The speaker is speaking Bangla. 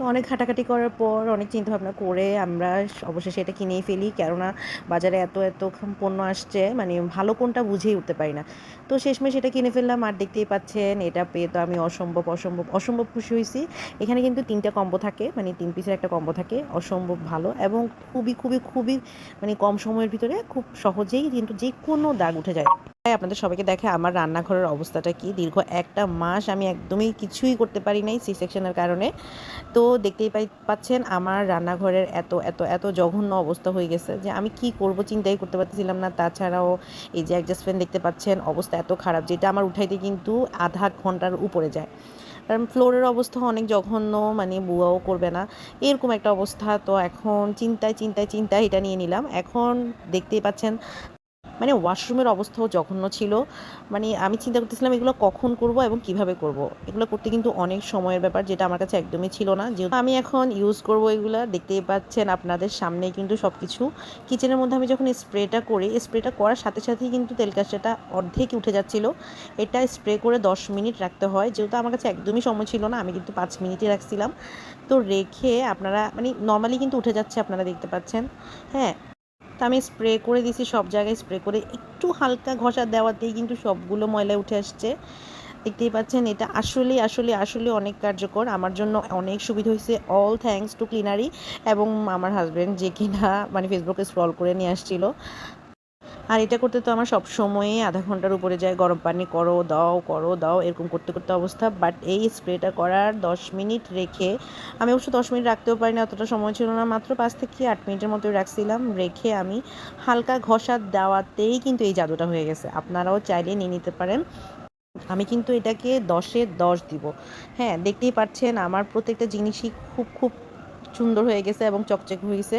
তো অনেক ঘাটাঘাটি করার পর অনেক চিন্তাভাবনা করে আমরা অবশেষে এটা কিনেই ফেলি, কেননা বাজারে এত এত পণ্য আসছে, মানে ভালো কোনটা বুঝেই উঠতে পারি না। তো শেষমেশ এটা কিনে ফেললাম, আর দেখতেই পাচ্ছেন এটা পেয়ে তো আমি অসম্ভব অসম্ভব অসম্ভব খুশি হয়েছি। এখানে কিন্তু 3টা কম্বো থাকে, মানে 3 পিসের একটা কম্বো থাকে, অসম্ভব ভালো এবং খুবই খুবই খুবই মানে কম সময়ের ভিতরে খুব সহজেই কিন্তু যে কোনো দাগ উঠে যায়। তাই আপনাদের সবাইকে দেখে আমার রান্নাঘরের অবস্থাটা কি, দীর্ঘ একটা মাস আমি একদমই কিছুই করতে পারি নাই সি সেকশনের কারণে। তো দেখতেই পাচ্ছেন আমার রান্নাঘরের এত এত এত জঘন্য অবস্থা হয়ে গেছে যে আমি কি করব চিন্তাই করতে পারতেছিলাম না। তাছাড়াও এই যে অ্যাডজাস্ট ফ্যান দেখতে পাচ্ছেন, অবস্থা এত খারাপ যেটা আমার উঠাইতে কিন্তু আধা ঘন্টার উপরে যায়, কারণ ফ্লোরের অবস্থা অনেক জঘন্য, মানে বুয়াও করবে না এরকম একটা অবস্থা। তো এখন চিন্তায় চিন্তায় চিন্তায় এটা নিয়ে নিলাম। এখন দেখতেই পাচ্ছেন মানে ওয়াশরুমের অবস্থাও জঘন্য ছিল। মানে আমি চিন্তা করতেছিলাম এগুলো কখন করব এবং কিভাবে করব। এগুলো করতে কিন্তু অনেক সময়ের ব্যাপার, যেটা আমার কাছে একদমই ছিল না। যেহেতু আমি এখন ইউজ করব এগুলো, দেখতেই পাচ্ছেন আপনাদের সামনেই কিন্তু সব কিছু। কিচেনের মধ্যে আমি যখন স্প্রেটা করি, স্প্রেটা করার সাথে সাথেই কিন্তু তেল কাজটা অর্ধেক উঠে যাচ্ছিল। এটা স্প্রে করে 10 মিনিট রাখতে হয়, যেহেতু আমার কাছে একদমই সময় ছিল না, আমি কিন্তু 5 মিনিটই রাখছিলাম। তো রেখে আপনারা মানে নর্মালি কিন্তু উঠে যাচ্ছে, আপনারা দেখতে পাচ্ছেন। হ্যাঁ, তো আমি স্প্রে করে দিয়েছি সব জায়গায়, স্প্রে করে একটু হালকা ঘষা দেওয়াতেই কিন্তু সবগুলো ময়লা উঠে আসছে। দেখতেই পাচ্ছেন এটা আসলে আসলে আসলে অনেক কার্যকর, আমার জন্য অনেক সুবিধা হয়েছে। অল থ্যাঙ্কস টু ক্লিনারি এবং আমার হাজব্যান্ড, যে কিনা মানে ফেসবুকে স্ক্রল করে নিয়ে আসছিল। আর এটা করতে তো আমার সব সময়ই আধা ঘন্টার উপরে যায়, গরম পানি করো দাও এরকম করতে করতে অবস্থা। বাট এই স্প্রেটা করার 10 মিনিট রেখে, আমি অবশ্য 10 মিনিট রাখতেও পারি না, অতটা সময় ছিল না, মাত্র 5 থেকে 8 মিনিটের মতো রাখছিলাম। রেখে আমি হালকা ঘষা দেওয়াতেই কিন্তু এই জাদুটা হয়ে গেছে। আপনারাও চাইলে নিয়ে নিতে পারেন। আমি কিন্তু এটাকে 10-এ 10 দিব। হ্যাঁ, দেখতেই পাচ্ছেন আমার প্রত্যেকটা জিনিসই খুব খুব সুন্দর হয়ে গেছে এবং চকচকে হয়ে গেছে।